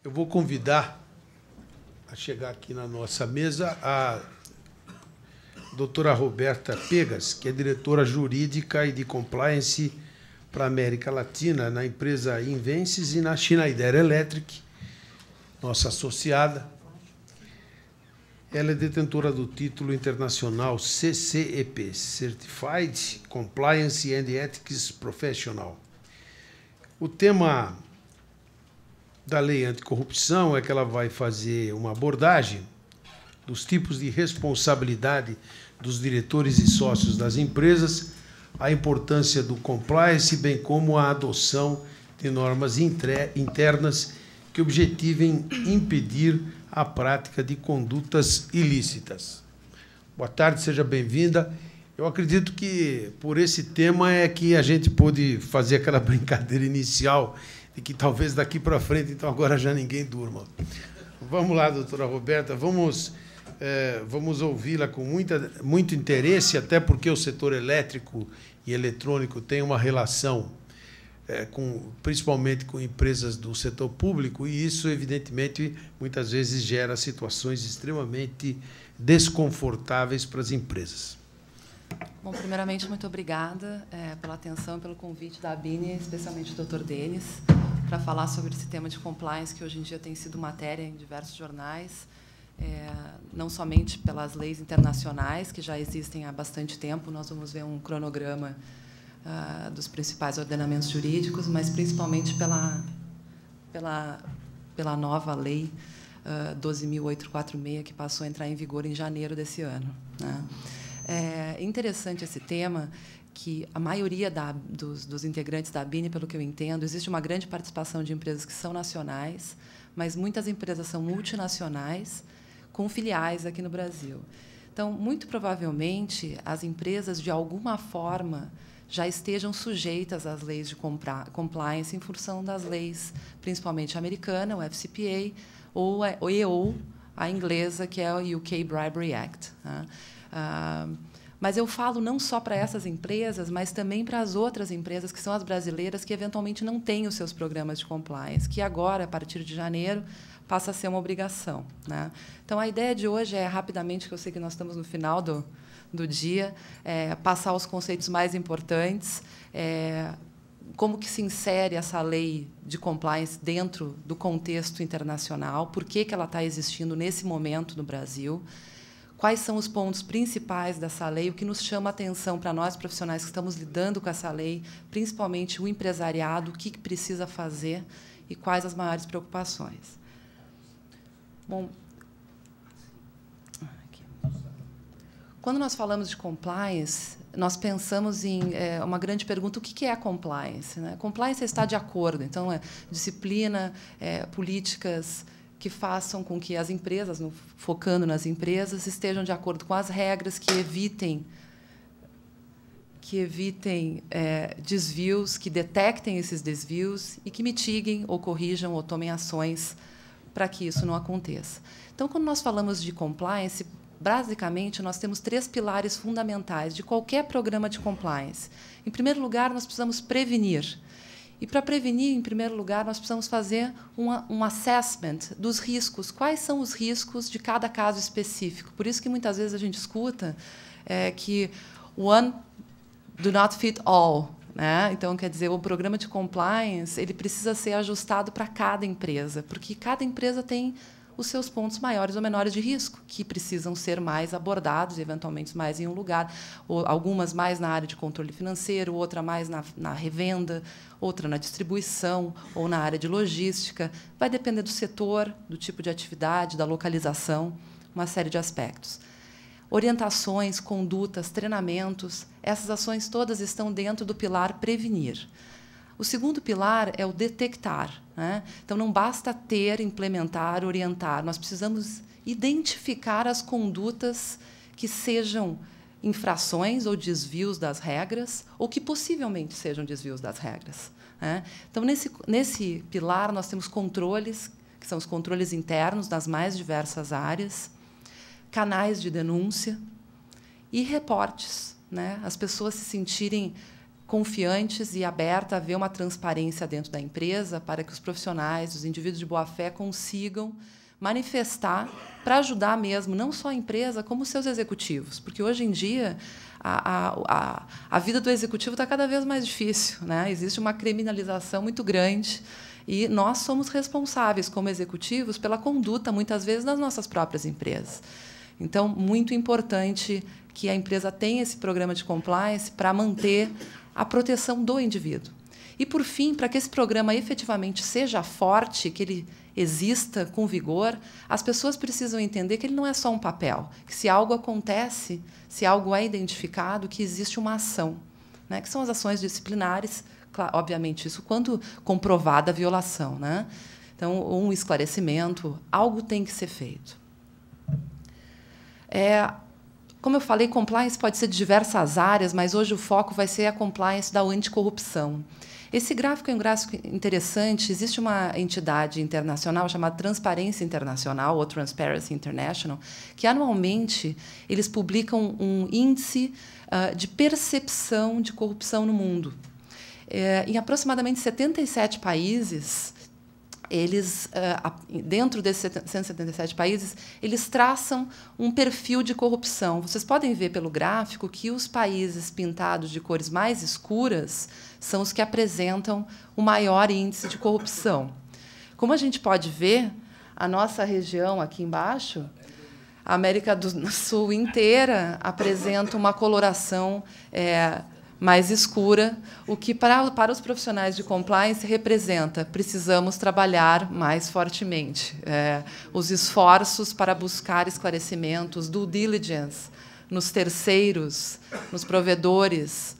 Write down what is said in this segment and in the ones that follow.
Eu vou convidar a chegar aqui na nossa mesa a doutora Roberta Pegas, que é diretora jurídica e de compliance para a América Latina na empresa Invensys e na Schneider Electric, nossa associada. Ela é detentora do título internacional CCEP, Certified Compliance and Ethics Professional. O tema da lei anticorrupção é que ela vai fazer uma abordagem dos tipos de responsabilidade dos diretores e sócios das empresas, a importância do compliance, bem como a adoção de normas internas que objetivem impedir a prática de condutas ilícitas. Boa tarde, seja bem-vinda. Eu acredito que, por esse tema, é que a gente pôde fazer aquela brincadeira inicial de que talvez daqui para frente, então agora já ninguém durma. Vamos lá, doutora Roberta, vamos ouvi-la com muito interesse, até porque o setor elétrico e eletrônico tem uma relação principalmente com empresas do setor público, e isso, evidentemente, muitas vezes gera situações extremamente desconfortáveis para as empresas. Bom, primeiramente, muito obrigada pela atenção e pelo convite da ABINE, especialmente do Dr. Denis, para falar sobre esse tema de compliance, que hoje em dia tem sido matéria em diversos jornais, não somente pelas leis internacionais, que já existem há bastante tempo. Nós vamos ver um cronograma dos principais ordenamentos jurídicos, mas principalmente pela nova lei 12.846, que passou a entrar em vigor em janeiro desse ano, né? É interessante esse tema, que a maioria dos integrantes da ABINE, pelo que eu entendo, existe uma grande participação de empresas que são nacionais, mas muitas empresas são multinacionais, com filiais aqui no Brasil. Então, muito provavelmente, as empresas, de alguma forma, já estejam sujeitas às leis de compliance em função das leis, principalmente a americana, o FCPA, ou a inglesa, que é o UK Bribery Act, né? Mas eu falo não só para essas empresas, mas também para as outras empresas, que são as brasileiras, que eventualmente não têm os seus programas de compliance, que agora, a partir de janeiro, passa a ser uma obrigação, né? Então, a ideia de hoje é, rapidamente, que eu sei que nós estamos no final do dia, passar os conceitos mais importantes, como que se insere essa lei de compliance dentro do contexto internacional, por que ela está existindo nesse momento no Brasil, quais são os pontos principais dessa lei, o que nos chama a atenção para nós, profissionais que estamos lidando com essa lei, principalmente o empresariado, o que precisa fazer e quais as maiores preocupações. Bom, quando nós falamos de compliance, nós pensamos em uma grande pergunta: o que é a compliance, né? Compliance é estar de acordo, então, disciplina, políticas que façam com que as empresas, focando nas empresas, estejam de acordo com as regras, que evitem desvios, que detectem esses desvios e que mitiguem ou corrijam ou tomem ações para que isso não aconteça. Então, quando nós falamos de compliance, basicamente, nós temos 3 pilares fundamentais de qualquer programa de compliance. Em primeiro lugar, nós precisamos prevenir. E, para prevenir, em primeiro lugar, nós precisamos fazer um assessment dos riscos. Quais são os riscos de cada caso específico? Por isso que, muitas vezes, a gente escuta que one do not fit all, né? Então, quer dizer, o programa de compliance ele precisa ser ajustado para cada empresa, porque cada empresa tem os seus pontos maiores ou menores de risco, que precisam ser mais abordados, eventualmente mais em um lugar, ou algumas mais na área de controle financeiro, outra mais na revenda, outra na distribuição ou na área de logística. Vai depender do setor, do tipo de atividade, da localização, uma série de aspectos. Orientações, condutas, treinamentos, essas ações todas estão dentro do pilar prevenir. O segundo pilar é o detectar, né? Então, não basta ter, implementar, orientar. Nós precisamos identificar as condutas que sejam infrações ou desvios das regras, ou que possivelmente sejam desvios das regras, né? Então, nesse pilar, nós temos controles, que são os controles internos nas mais diversas áreas, canais de denúncia e reportes, né? As pessoas se sentirem confiantes e aberta a ver uma transparência dentro da empresa para que os profissionais, os indivíduos de boa-fé consigam manifestar para ajudar mesmo, não só a empresa, como os seus executivos. Porque, hoje em dia, a vida do executivo está cada vez mais difícil, né? Existe uma criminalização muito grande e nós somos responsáveis, como executivos, pela conduta, muitas vezes, das nossas próprias empresas. Então, muito importante que a empresa tenha esse programa de compliance para manter a proteção do indivíduo. E, por fim, para que esse programa efetivamente seja forte, que ele exista com vigor, as pessoas precisam entender que ele não é só um papel, que se algo acontece, se algo é identificado, que existe uma ação, né? Que são as ações disciplinares, claro, obviamente, isso quando comprovada a violação, né? Então, um esclarecimento, algo tem que ser feito. Como eu falei, compliance pode ser de diversas áreas, mas hoje o foco vai ser a compliance da anticorrupção. Esse gráfico é um gráfico interessante. Existe uma entidade internacional chamada Transparência Internacional, ou Transparency International, que, anualmente, eles publicam um índice de percepção de corrupção no mundo. Em aproximadamente 77 países, eles, dentro desses 177 países, eles traçam um perfil de corrupção. Vocês podem ver pelo gráfico que os países pintados de cores mais escuras são os que apresentam o maior índice de corrupção. Como a gente pode ver, a nossa região aqui embaixo, a América do Sul inteira, apresenta uma coloração mais escura, o que, para os profissionais de compliance, representa: precisamos trabalhar mais fortemente. Os esforços para buscar esclarecimentos, due diligence, nos terceiros, nos provedores,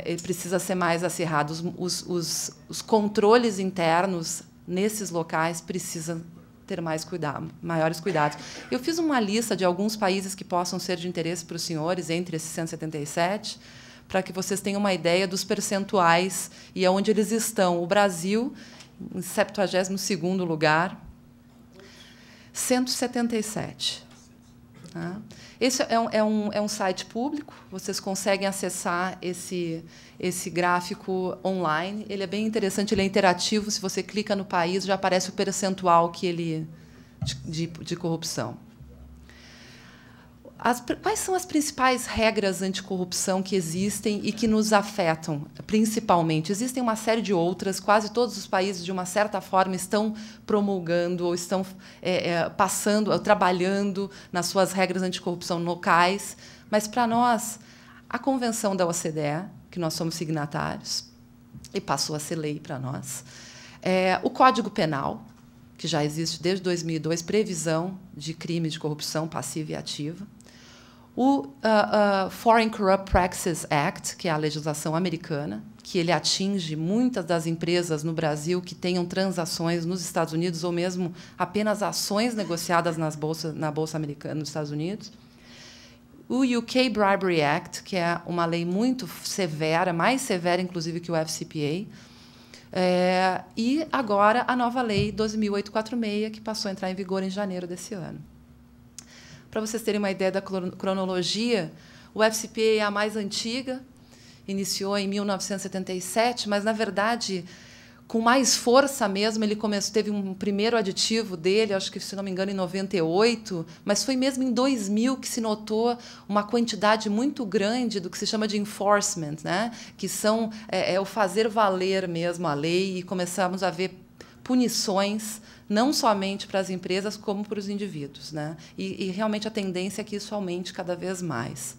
ele precisa ser mais acirrado. Os controles internos nesses locais precisam ter maiores cuidados. Eu fiz uma lista de alguns países que possam ser de interesse para os senhores, entre esses 177, para que vocês tenham uma ideia dos percentuais e aonde eles estão. O Brasil, em 72º lugar, 177. Tá? Esse é um site público, vocês conseguem acessar esse gráfico online. Ele é bem interessante, ele é interativo. Se você clica no país, já aparece o percentual de corrupção. Quais são as principais regras anticorrupção que existem e que nos afetam, principalmente? Existem uma série de outras, quase todos os países, de uma certa forma, estão promulgando ou estão trabalhando nas suas regras anticorrupção locais, mas, para nós, a Convenção da OCDE, que nós somos signatários, e passou a ser lei para nós, o Código Penal, que já existe desde 2002, previsão de crime de corrupção passiva e ativa, o Foreign Corrupt Practices Act, que é a legislação americana, que ele atinge muitas das empresas no Brasil que tenham transações nos Estados Unidos ou mesmo apenas ações negociadas na Bolsa Americana nos Estados Unidos. O UK Bribery Act, que é uma lei muito severa, mais severa, inclusive, que o FCPA. E, agora, a nova lei 12.846, que passou a entrar em vigor em janeiro desse ano. Para vocês terem uma ideia da cronologia, o FCPA é a mais antiga, iniciou em 1977, mas, na verdade, com mais força mesmo, ele teve um primeiro aditivo dele, acho que, se não me engano, em 98, mas foi mesmo em 2000 que se notou uma quantidade muito grande do que se chama de enforcement, né? Que são o fazer valer mesmo a lei, e começamos a ver punições não somente para as empresas, como para os indivíduos, né? E realmente a tendência é que isso aumente cada vez mais.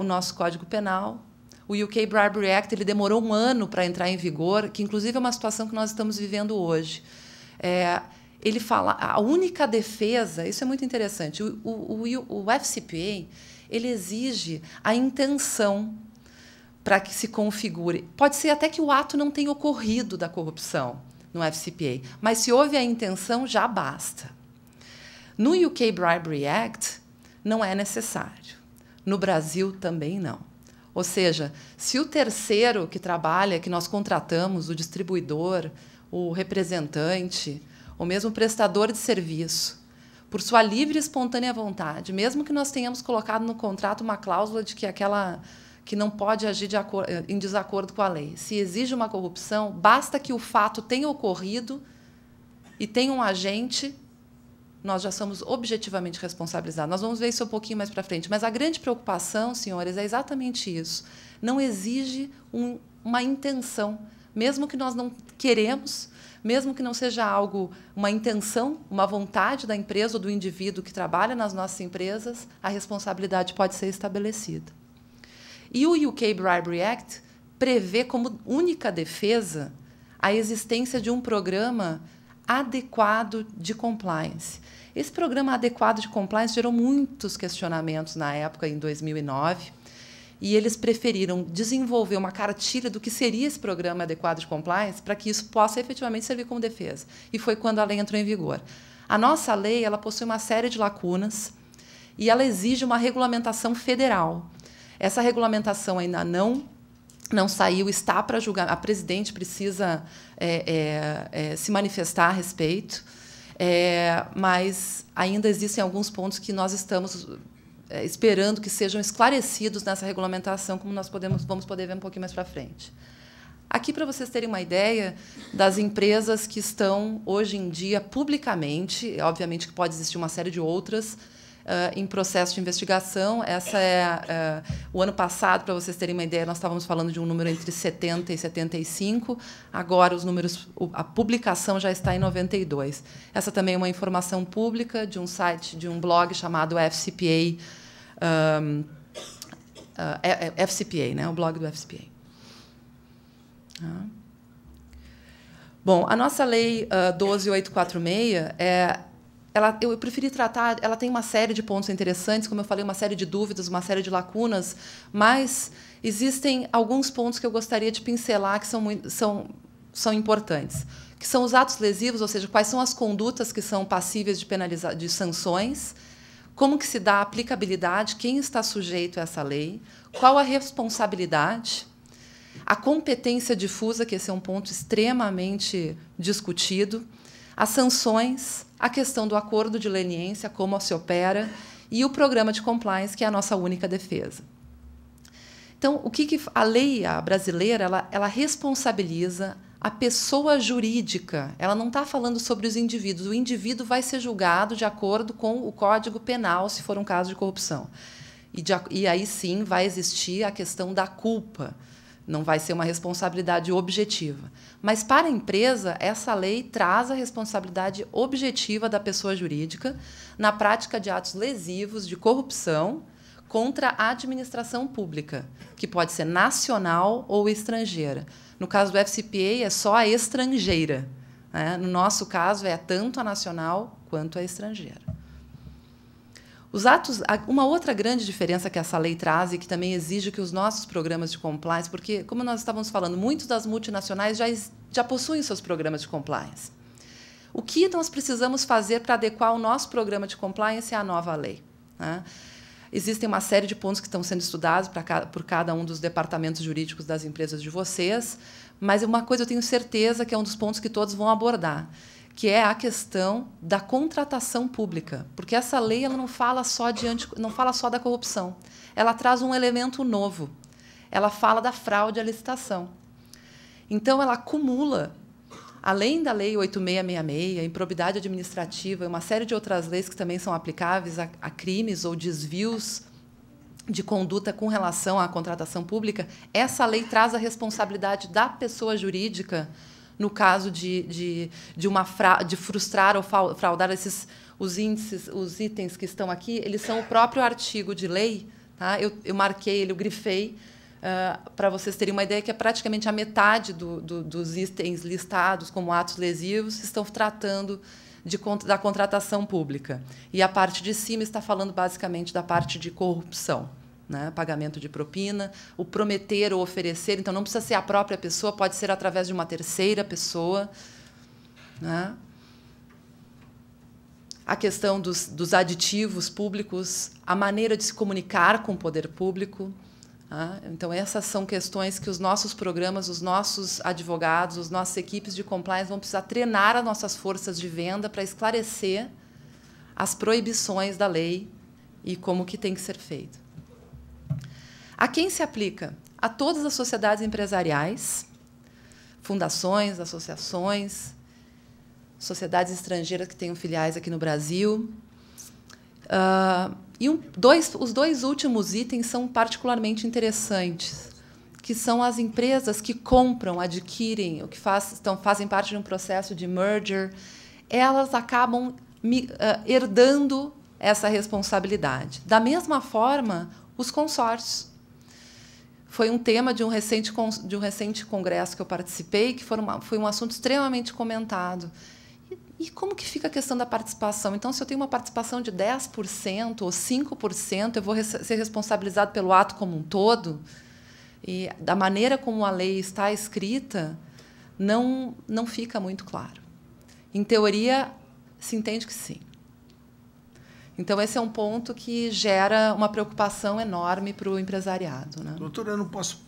O nosso Código Penal, o UK Bribery Act, ele demorou um ano para entrar em vigor, que, inclusive, é uma situação que nós estamos vivendo hoje. Ele fala, a única defesa, isso é muito interessante, o FCPA, ele exige a intenção para que se configure. Pode ser até que o ato não tenha ocorrido da corrupção no FCPA, mas, se houve a intenção, já basta. No UK Bribery Act, não é necessário. No Brasil, também não. Ou seja, se o terceiro que trabalha, que nós contratamos, o distribuidor, o representante, ou mesmo o prestador de serviço, por sua livre e espontânea vontade, mesmo que nós tenhamos colocado no contrato uma cláusula de que que não pode agir em desacordo com a lei. Se exige uma corrupção, basta que o fato tenha ocorrido e tenha um agente, nós já somos objetivamente responsabilizados. Nós vamos ver isso um pouquinho mais para frente. Mas a grande preocupação, senhores, é exatamente isso. Não exige uma intenção, mesmo que nós não queremos, mesmo que não seja algo, uma intenção, uma vontade da empresa ou do indivíduo que trabalha nas nossas empresas, a responsabilidade pode ser estabelecida. E o UK Bribery Act prevê como única defesa a existência de um programa adequado de compliance. Esse programa adequado de compliance gerou muitos questionamentos na época, em 2009, e eles preferiram desenvolver uma cartilha do que seria esse programa adequado de compliance para que isso possa efetivamente servir como defesa. E foi quando a lei entrou em vigor. A nossa lei, ela possui uma série de lacunas e ela exige uma regulamentação federal. Essa regulamentação ainda não saiu, está para julgar. A presidente precisa se manifestar a respeito, mas ainda existem alguns pontos que nós estamos esperando que sejam esclarecidos nessa regulamentação, como nós vamos poder ver um pouquinho mais para frente. Aqui, para vocês terem uma ideia das empresas que estão, hoje em dia, publicamente, obviamente que pode existir uma série de outras, em processo de investigação. Essa o ano passado, para vocês terem uma ideia, nós estávamos falando de um número entre 70 e 75. Agora, a publicação já está em 92. Essa também é uma informação pública de um site, de um blog chamado FCPA, FCPA, né? O blog do FCPA. Bom, a nossa lei 12.846 eu preferi tratar, ela tem uma série de pontos interessantes, como eu falei, uma série de dúvidas, uma série de lacunas, mas existem alguns pontos que eu gostaria de pincelar que são importantes, que são os atos lesivos, ou seja, quais são as condutas que são passíveis de sanções, como que se dá a aplicabilidade, quem está sujeito a essa lei, qual a responsabilidade, a competência difusa, que esse é um ponto extremamente discutido, as sanções, a questão do acordo de leniência, como se opera, e o programa de compliance, que é a nossa única defesa. Então, o que a lei brasileira ela responsabiliza a pessoa jurídica. Ela não está falando sobre os indivíduos. O indivíduo vai ser julgado de acordo com o Código Penal, se for um caso de corrupção. E aí sim vai existir a questão da culpa. Não vai ser uma responsabilidade objetiva. Mas, para a empresa, essa lei traz a responsabilidade objetiva da pessoa jurídica na prática de atos lesivos de corrupção contra a administração pública, que pode ser nacional ou estrangeira. No caso do FCPA, é só a estrangeira, né? No nosso caso, é tanto a nacional quanto a estrangeira. Uma outra grande diferença que essa lei traz e que também exige que os nossos programas de compliance, porque, como nós estávamos falando, muitas das multinacionais já possuem seus programas de compliance. O que nós precisamos fazer para adequar o nosso programa de compliance à nova lei, né? Existem uma série de pontos que estão sendo estudados por cada um dos departamentos jurídicos das empresas de vocês, mas uma coisa eu tenho certeza que é um dos pontos que todos vão abordar, que é a questão da contratação pública, porque essa lei ela não fala só da corrupção, ela traz um elemento novo, ela fala da fraude à licitação. Então, ela acumula, além da Lei 8666, a improbidade administrativa e uma série de outras leis que também são aplicáveis a crimes ou desvios de conduta com relação à contratação pública, essa lei traz a responsabilidade da pessoa jurídica no caso de frustrar ou fraudar os itens que estão aqui, eles são o próprio artigo de lei, tá? Eu marquei ele, eu grifei, para vocês terem uma ideia que é praticamente a metade dos itens listados como atos lesivos estão tratando da contratação pública. E a parte de cima está falando basicamente da parte de corrupção, né? Pagamento de propina, o prometer ou oferecer. Então, não precisa ser a própria pessoa, pode ser através de uma terceira pessoa, né? A questão dos aditivos públicos, a maneira de se comunicar com o poder público. Então, essas são questões que os nossos programas, os nossos advogados, as nossas equipes de compliance vão precisar treinar as nossas forças de venda para esclarecer as proibições da lei e como que tem que ser feito. A quem se aplica? A todas as sociedades empresariais, fundações, associações, sociedades estrangeiras que tenham filiais aqui no Brasil. Os dois últimos itens são particularmente interessantes, que são as empresas que compram, adquirem, fazem parte de um processo de merger, elas acabam herdando essa responsabilidade. Da mesma forma, os consórcios. Foi um tema de um recente congresso que eu participei, que foi um assunto extremamente comentado. E como que fica a questão da participação? Então, se eu tenho uma participação de 10% ou 5%, eu vou ser responsabilizado pelo ato como um todo? E, da maneira como a lei está escrita, não fica muito claro. Em teoria, se entende que sim. Então, esse é um ponto que gera uma preocupação enorme para o empresariado, né? Doutora, eu não posso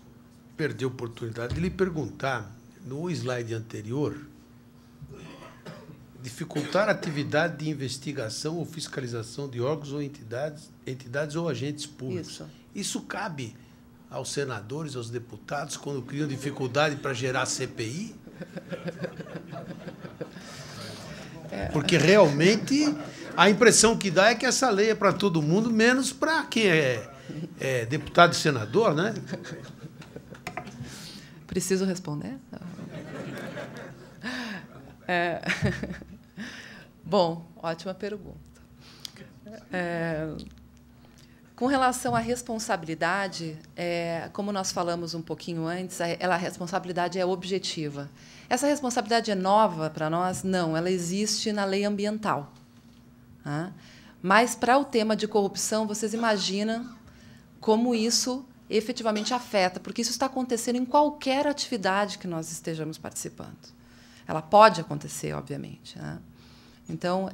perder a oportunidade de lhe perguntar, no slide anterior, dificultar a atividade de investigação ou fiscalização de órgãos ou entidades ou agentes públicos. Isso cabe aos senadores, aos deputados, quando criam dificuldade para gerar CPI? Porque, realmente, a impressão que dá é que essa lei é para todo mundo, menos para quem é deputado e senador, né? Preciso responder? Bom, ótima pergunta. Com relação à responsabilidade, como nós falamos um pouquinho antes, a responsabilidade é objetiva. Essa responsabilidade é nova para nós? Não, ela existe na lei ambiental. Tá? Mas, para o tema de corrupção, vocês imaginam como isso efetivamente afeta, porque isso está acontecendo em qualquer atividade que nós estejamos participando. Ela pode acontecer, obviamente. Né? Então,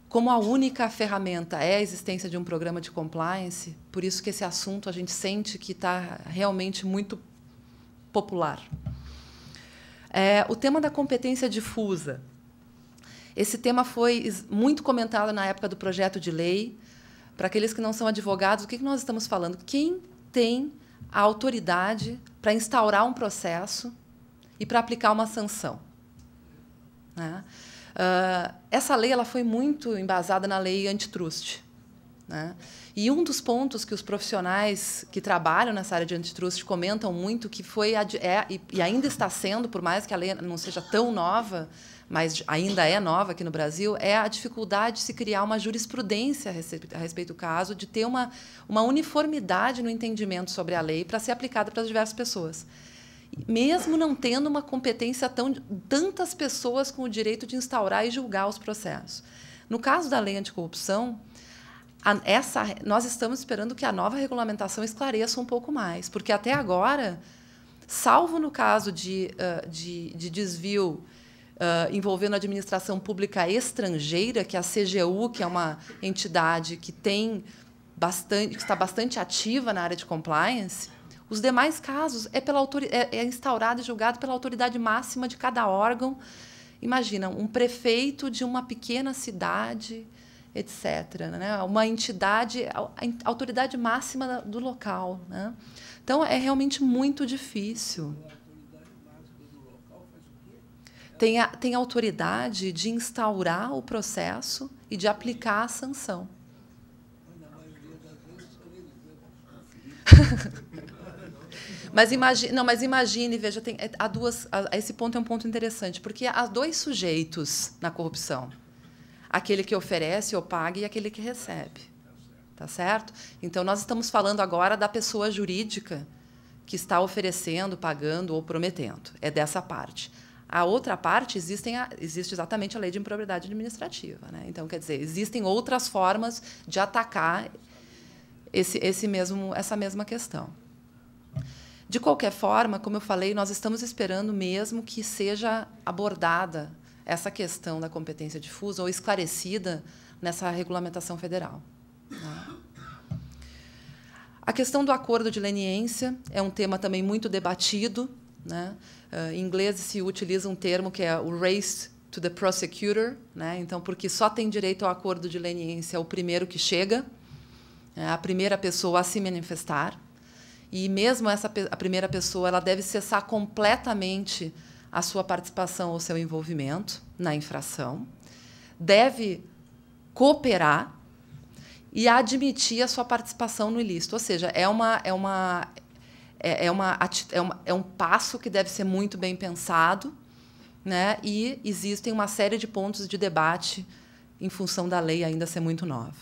como a única ferramenta é a existência de um programa de compliance, por isso que esse assunto a gente sente que está realmente muito popular. O tema da competência difusa. Esse tema foi muito comentado na época do projeto de lei. Para aqueles que não são advogados, o que nós estamos falando? Quem tem a autoridade para instaurar um processo e para aplicar uma sanção? Né? Essa lei ela foi muito embasada na lei antitrust. Né? E um dos pontos que os profissionais que trabalham nessa área de antitrust comentam muito, que foi e ainda está sendo, por mais que a lei não seja tão nova, mas ainda é nova aqui no Brasil, é a dificuldade de se criar uma jurisprudência a respeito do caso, de ter uma uniformidade no entendimento sobre a lei para ser aplicada para as diversas pessoas. Mesmo não tendo uma competência tantas pessoas com o direito de instaurar e julgar os processos. No caso da lei anticorrupção, nós estamos esperando que a nova regulamentação esclareça um pouco mais, porque até agora, salvo no caso de desvio envolvendo a administração pública estrangeira, que é a CGU, que é uma entidade que está bastante ativa na área de compliance, os demais casos é instaurado e julgado pela autoridade máxima de cada órgão. Imagina, um prefeito de uma pequena cidade, etc. Né? Uma entidade, a autoridade máxima do local. Né? Então, é realmente muito difícil. Tem a autoridade de instaurar o processo e de aplicar a sanção. Mas imagine, veja, esse ponto é um ponto interessante, porque há dois sujeitos na corrupção. Aquele que oferece ou paga e aquele que recebe. Tá certo? Então, nós estamos falando agora da pessoa jurídica que está oferecendo, pagando ou prometendo. É dessa parte. A outra parte, existe exatamente a lei de improbidade administrativa. Né? Então, quer dizer, existem outras formas de atacar essa mesma questão. De qualquer forma, como eu falei, nós estamos esperando mesmo que seja abordada essa questão da competência difusa ou esclarecida nessa regulamentação federal. Né? A questão do acordo de leniência é um tema também muito debatido. Né? Em inglês se utiliza um termo que é o race to the prosecutor, né? Então, porque só tem direito ao acordo de leniência o primeiro que chega, a primeira pessoa a se manifestar. E mesmo a primeira pessoa, ela deve cessar completamente a sua participação ou seu envolvimento na infração, deve cooperar e admitir a sua participação no ilícito. Ou seja, é um passo que deve ser muito bem pensado, né? E existem uma série de pontos de debate em função da lei ainda ser muito nova.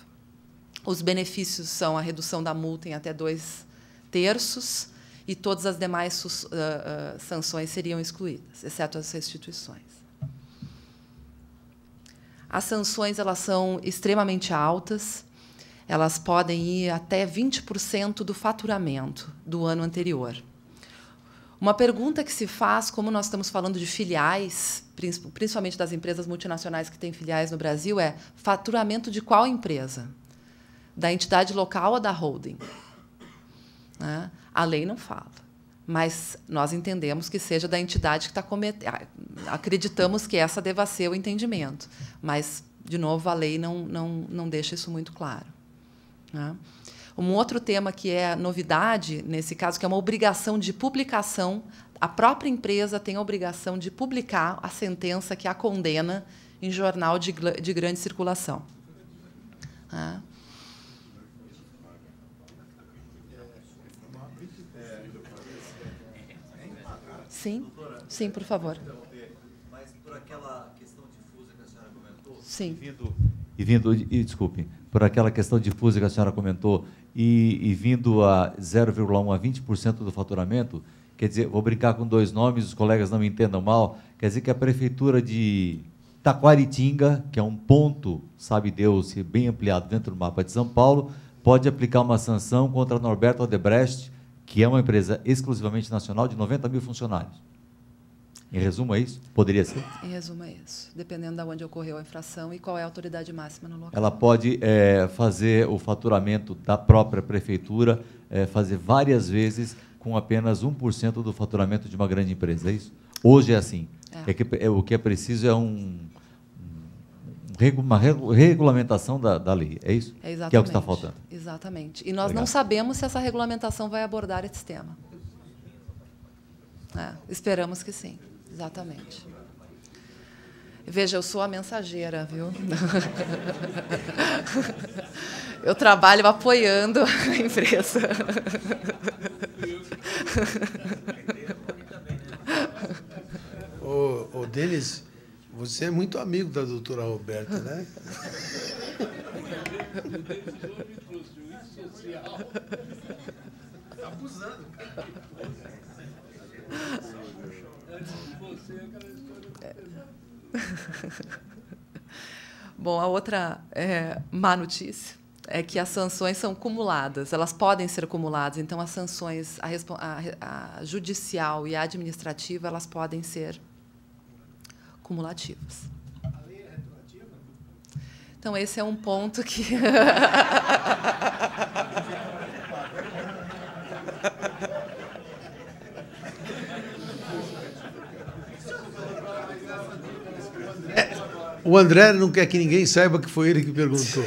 Os benefícios são a redução da multa em até 2/3 e todas as demais sanções seriam excluídas, exceto as restituições. As sanções elas são extremamente altas, elas podem ir até 20% do faturamento do ano anterior. Uma pergunta que se faz, como nós estamos falando de filiais, principalmente das empresas multinacionais que têm filiais no Brasil, é faturamento de qual empresa? Da entidade local ou da holding? Né? A lei não fala, mas nós entendemos que seja da entidade que está cometendo. Acreditamos que essa deva ser o entendimento, mas, de novo, a lei não deixa isso muito claro. Né? Um outro tema que é novidade, nesse caso, que é uma obrigação de publicação. A própria empresa tem a obrigação de publicar a sentença que a condena em jornal de grande circulação. Né? Sim, sim, por favor. Mas por aquela questão difusa que a senhora comentou... Sim. Desculpe, por aquela questão difusa que a senhora comentou, e vindo a 0,1% a 20% do faturamento, quer dizer, vou brincar com dois nomes, os colegas não me entendam mal, quer dizer que a prefeitura de Taquaritinga, que é um ponto, sabe Deus, bem ampliado dentro do mapa de São Paulo, pode aplicar uma sanção contra a Norberto Odebrecht, que é uma empresa exclusivamente nacional de 90 mil funcionários. Em resumo, é isso? Poderia ser? Em resumo, é isso. Dependendo de onde ocorreu a infração e qual é a autoridade máxima no local. Ela pode fazer o faturamento da própria prefeitura, fazer várias vezes com apenas 1% do faturamento de uma grande empresa, é isso? Hoje é assim. O que é preciso é uma regulamentação da lei, é isso? Exatamente. Que é o que está faltando. Exatamente. E nós Obrigado. não sabemos se essa regulamentação vai abordar esse tema. Esperamos que sim. Exatamente. Veja, eu sou a mensageira, viu? Eu trabalho apoiando a empresa. Ô, Denis, você é muito amigo da doutora Roberta, né? Está abusando, cara. Bom, a outra má notícia é que as sanções são cumuladas, elas podem ser cumuladas, então as sanções, a judicial e a administrativa, elas podem ser cumulativas. A lei é retroativa? Então, esse é um ponto que... O André não quer que ninguém saiba que foi ele que perguntou.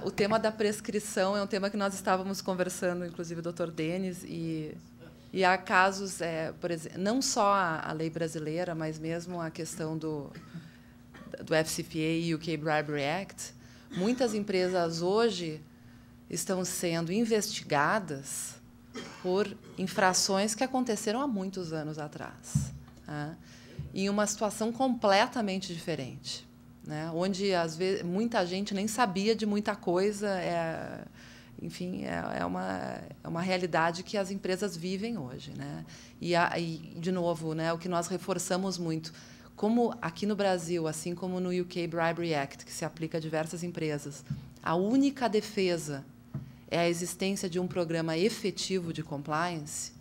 O tema da prescrição é um tema que nós estávamos conversando, inclusive o Dr. Denis, e há casos, por exemplo, não só a lei brasileira, mas mesmo a questão do FCPA e o UK Bribery Act. Muitas empresas hoje estão sendo investigadas por infrações que aconteceram há muitos anos atrás, né? Em uma situação completamente diferente, né? Onde, às vezes, muita gente nem sabia de muita coisa. Enfim, é uma realidade que as empresas vivem hoje, né? E, de novo, né, o que nós reforçamos muito, como aqui no Brasil, assim como no UK Bribery Act, que se aplica a diversas empresas, a única defesa é a existência de um programa efetivo de compliance,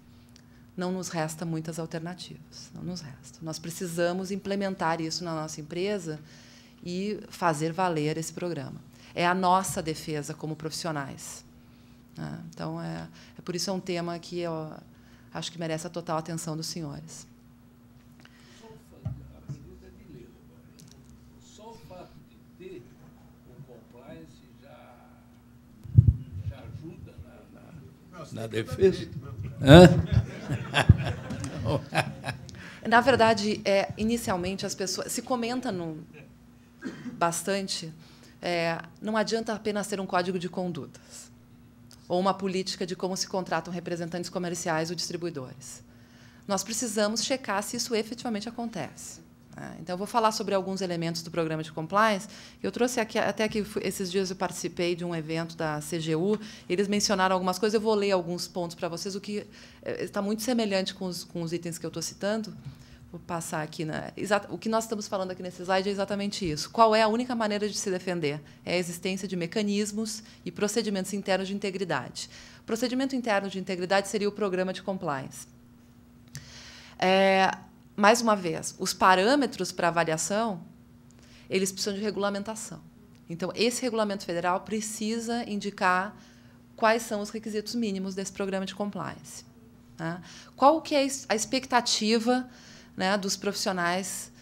não nos resta muitas alternativas. Não nos resta. Nós precisamos implementar isso na nossa empresa e fazer valer esse programa. É a nossa defesa como profissionais, né? Então, por isso é um tema que eu acho que merece a total atenção dos senhores. Só o fato de ter um compliance na defesa. Hã? Na verdade, inicialmente, as pessoas... Se comenta bastante, não adianta apenas ter um código de condutas ou uma política de como se contratam representantes comerciais ou distribuidores. Nós precisamos checar se isso efetivamente acontece. Então, eu vou falar sobre alguns elementos do programa de compliance. Eu trouxe até aqui, esses dias eu participei de um evento da CGU, eles mencionaram algumas coisas, eu vou ler alguns pontos para vocês, o que está muito semelhante com os itens que eu estou citando. Vou passar aqui. O que nós estamos falando aqui nesse slide é exatamente isso. Qual é a única maneira de se defender? É a existência de mecanismos e procedimentos internos de integridade. Procedimento interno de integridade seria o programa de compliance. Mais uma vez, os parâmetros para avaliação, eles precisam de regulamentação. Então, esse regulamento federal precisa indicar quais são os requisitos mínimos desse programa de compliance. Tá? Qual que é a expectativa, né, dos profissionais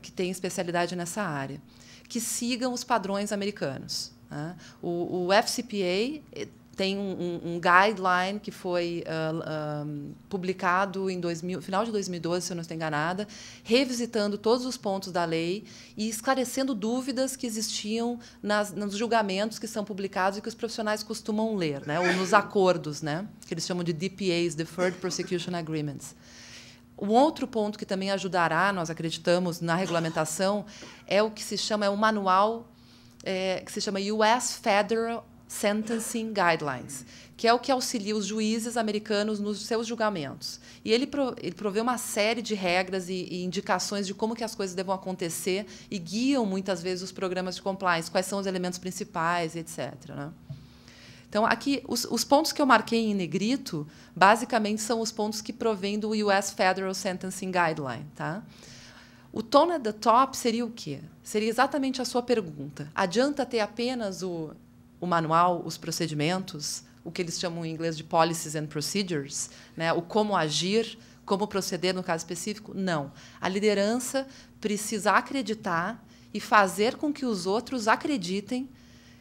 que têm especialidade nessa área? Que sigam os padrões americanos. Tá? O FCPA tem um guideline que foi publicado em final de 2012, se eu não estou enganada, revisitando todos os pontos da lei e esclarecendo dúvidas que existiam nos julgamentos que são publicados e que os profissionais costumam ler, né, ou nos acordos, né, que eles chamam de DPAs, Deferred Prosecution Agreements. Um outro ponto que também ajudará, nós acreditamos, na regulamentação, é o que se chama o manual que se chama US Federal Sentencing Guidelines, que é o que auxilia os juízes americanos nos seus julgamentos. E ele provê uma série de regras e indicações de como que as coisas devam acontecer e guiam, muitas vezes, os programas de compliance, quais são os elementos principais, etc. Né? Então, aqui, os pontos que eu marquei em negrito, basicamente, são os pontos que provêm do US Federal Sentencing Guideline. Tá? O tone at the top seria o quê? Seria exatamente a sua pergunta. Adianta ter apenas o manual, os procedimentos, o que eles chamam em inglês de policies and procedures, né? O como agir, como proceder no caso específico? Não. A liderança precisa acreditar e fazer com que os outros acreditem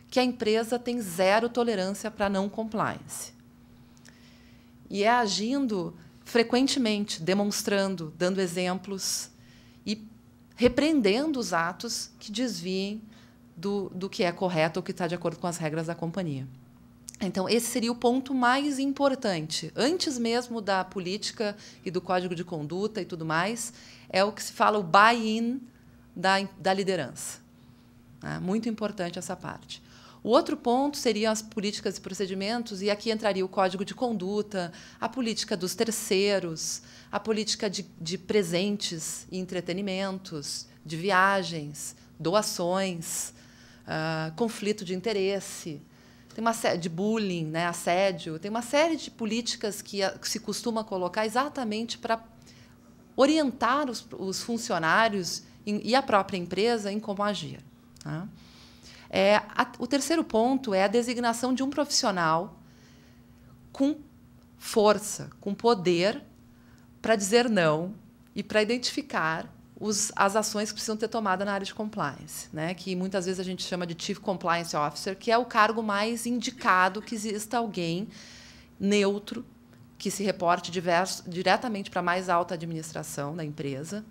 que a empresa tem zero tolerância para não compliance. E é agindo frequentemente, demonstrando, dando exemplos e repreendendo os atos que desviem do que é correto ou que está de acordo com as regras da companhia. Então, esse seria o ponto mais importante. Antes mesmo da política e do código de conduta e tudo mais, é o que se fala o buy-in da liderança. Muito importante essa parte. O outro ponto seriam as políticas e procedimentos, e aqui entraria o código de conduta, a política dos terceiros, a política de presentes e entretenimentos, de viagens, doações, conflito de interesse, tem uma série de bullying, né, assédio, tem uma série de políticas que se costuma colocar exatamente para orientar os funcionários e a própria empresa em como agir. Tá? O terceiro ponto é a designação de um profissional com força, com poder para dizer não e para identificar as ações que precisam ter tomada na área de compliance, né? Que muitas vezes a gente chama de Chief Compliance Officer, que é o cargo mais indicado que exista alguém neutro, que se reporte diretamente para a mais alta administração da empresa,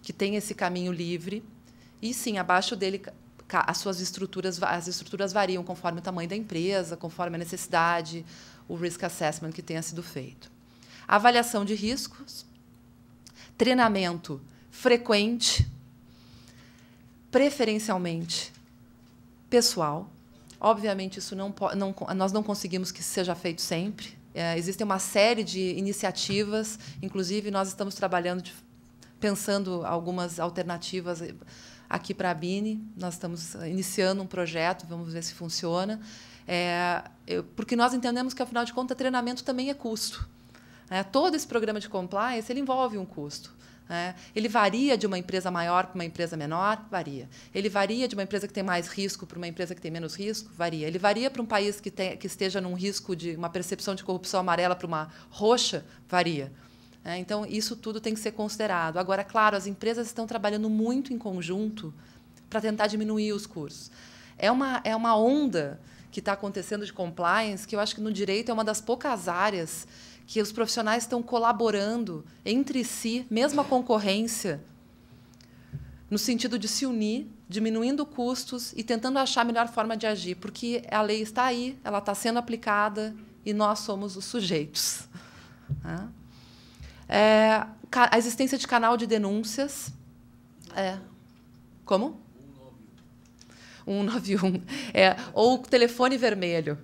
que tem esse caminho livre, e, sim, abaixo dele as estruturas variam conforme o tamanho da empresa, conforme a necessidade, o risk assessment que tenha sido feito. Avaliação de riscos, treinamento frequente, preferencialmente pessoal. Obviamente, isso nós não conseguimos que isso seja feito sempre. Existem uma série de iniciativas, inclusive nós estamos trabalhando, pensando algumas alternativas aqui para a Bini. Nós estamos iniciando um projeto, vamos ver se funciona, porque nós entendemos que, afinal de contas, treinamento também é custo. Todo esse programa de compliance ele envolve um custo. Ele varia de uma empresa maior para uma empresa menor? Varia. Ele varia de uma empresa que tem mais risco para uma empresa que tem menos risco? Varia. Ele varia para um país que esteja num risco de uma percepção de corrupção amarela para uma roxa? Varia. Então, isso tudo tem que ser considerado. Agora, claro, as empresas estão trabalhando muito em conjunto para tentar diminuir os custos. É uma onda que está acontecendo de compliance, que eu acho que no direito é uma das poucas áreas que os profissionais estão colaborando entre si, mesmo a concorrência, no sentido de se unir, diminuindo custos e tentando achar a melhor forma de agir, porque a lei está aí, ela está sendo aplicada e nós somos os sujeitos. A existência de canal de denúncias. Como? 191. Ou telefone vermelho.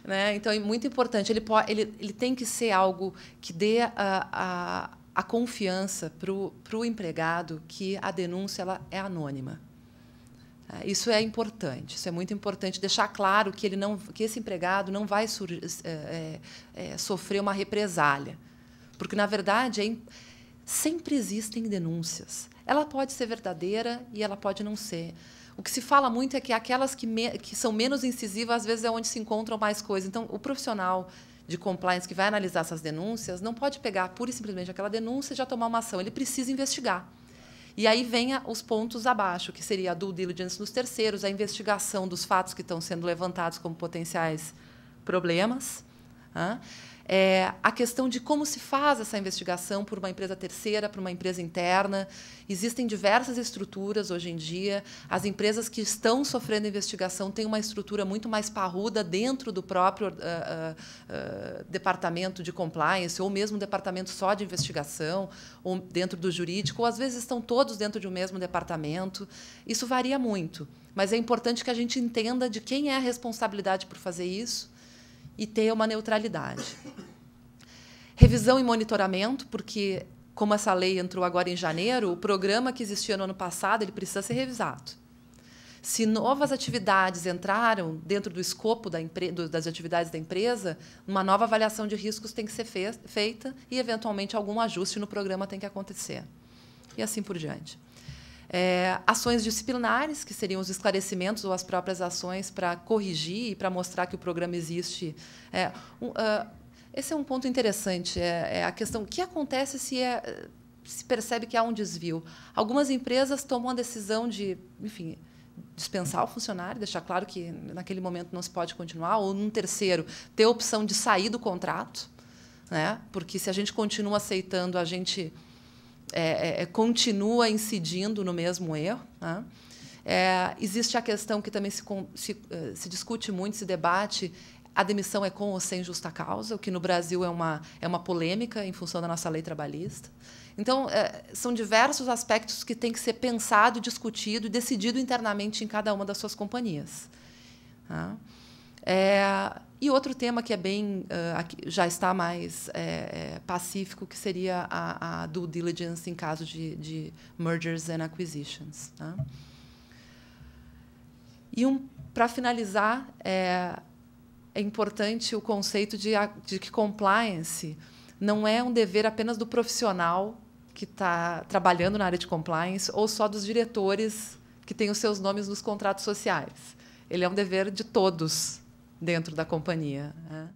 Né? Então, é muito importante. Ele tem que ser algo que dê a confiança para o empregado que a denúncia ela é anônima. Isso é importante. Isso é muito importante. Deixar claro que esse empregado não vai sofrer uma represália. Porque, na verdade, sempre existem denúncias. Ela pode ser verdadeira e ela pode não ser. O que se fala muito é que aquelas que são menos incisivas, às vezes, é onde se encontram mais coisas. Então, o profissional de compliance que vai analisar essas denúncias não pode pegar pura e simplesmente aquela denúncia e já tomar uma ação. Ele precisa investigar. E aí vem os pontos abaixo, que seria a due diligence nos terceiros, a investigação dos fatos que estão sendo levantados como potenciais problemas. A questão de como se faz essa investigação por uma empresa terceira, por uma empresa interna. Existem diversas estruturas hoje em dia. As empresas que estão sofrendo investigação têm uma estrutura muito mais parruda dentro do próprio departamento de compliance, ou mesmo departamento só de investigação, ou dentro do jurídico, ou às vezes estão todos dentro de um mesmo departamento. Isso varia muito, mas é importante que a gente entenda de quem é a responsabilidade por fazer isso e ter uma neutralidade. Revisão e monitoramento, porque, como essa lei entrou agora em janeiro, o programa que existia no ano passado ele precisa ser revisado. Se novas atividades entraram dentro do escopo das atividades da empresa, uma nova avaliação de riscos tem que ser feita e, eventualmente, algum ajuste no programa tem que acontecer. E assim por diante. Ações disciplinares, que seriam os esclarecimentos ou as próprias ações para corrigir e para mostrar que o programa existe. Esse é um ponto interessante, a questão: o que acontece se percebe que há um desvio? Algumas empresas tomam a decisão de, enfim, dispensar o funcionário, deixar claro que naquele momento não se pode continuar, ou, num terceiro, ter a opção de sair do contrato, né? Porque, se a gente continua aceitando, a gente continua incidindo no mesmo erro. Né? Existe a questão que também se discute muito, se debate: a demissão é com ou sem justa causa, o que no Brasil é uma polêmica em função da nossa lei trabalhista. Então, são diversos aspectos que têm que ser pensado, discutido e decidido internamente em cada uma das suas companhias. Tá? E outro tema que já está mais pacífico, que seria a due diligence em caso de mergers and acquisitions. Tá? E, para finalizar, é importante o conceito de que compliance não é um dever apenas do profissional que está trabalhando na área de compliance ou só dos diretores que têm os seus nomes nos contratos sociais. Ele é um dever de todos dentro da companhia. Né?